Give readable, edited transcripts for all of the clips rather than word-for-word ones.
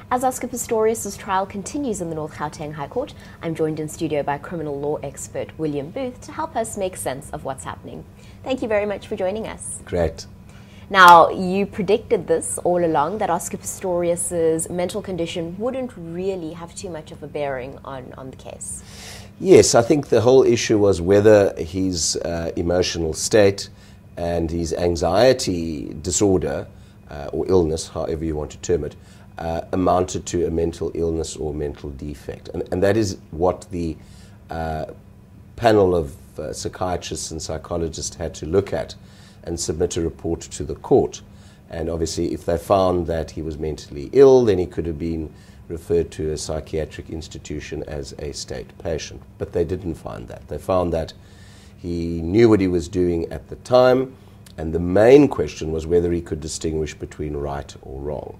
As Oscar Pistorius' trial continues in the North Gauteng High Court, I'm joined in studio by criminal law expert William Booth to help us make sense of what's happening. Thank you very much for joining us. Great. Now, you predicted this all along, that Oscar Pistorius' mental condition wouldn't really have too much of a bearing on the case. Yes, I think the whole issue was whether his emotional state and his anxiety disorder, or illness, however you want to term it, amounted to a mental illness or mental defect. And that is what the panel of psychiatrists and psychologists had to look at and submit a report to the court. And obviously, if they found that he was mentally ill, then he could have been referred to a psychiatric institution as a state patient. But they didn't find that. They found that he knew what he was doing at the time, and the main question was whether he could distinguish between right or wrong.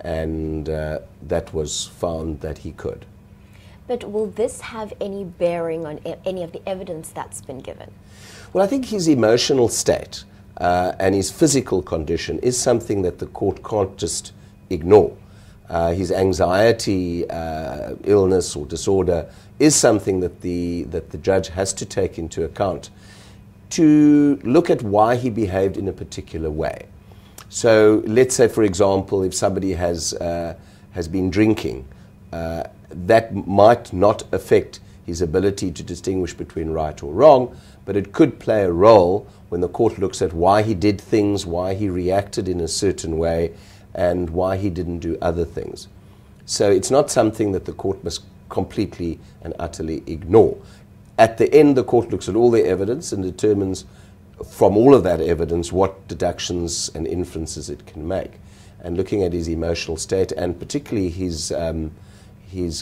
And that was found that he could. But will this have any bearing on any of the evidence that's been given? Well, I think his emotional state and his physical condition is something that the court can't just ignore. His anxiety, illness or disorder is something that the judge has to take into account to look at why he behaved in a particular way. So let's say, for example, if somebody has been drinking, that might not affect his ability to distinguish between right or wrong, but it could play a role when the court looks at why he did things, why he reacted in a certain way, and why he didn't do other things. So it's not something that the court must completely and utterly ignore. At the end, the court looks at all the evidence and determines from all of that evidence what deductions and inferences it can make. And looking at his emotional state and particularly his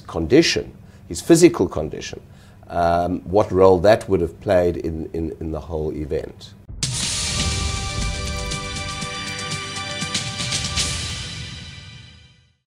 condition, his physical condition, what role that would have played in the whole event.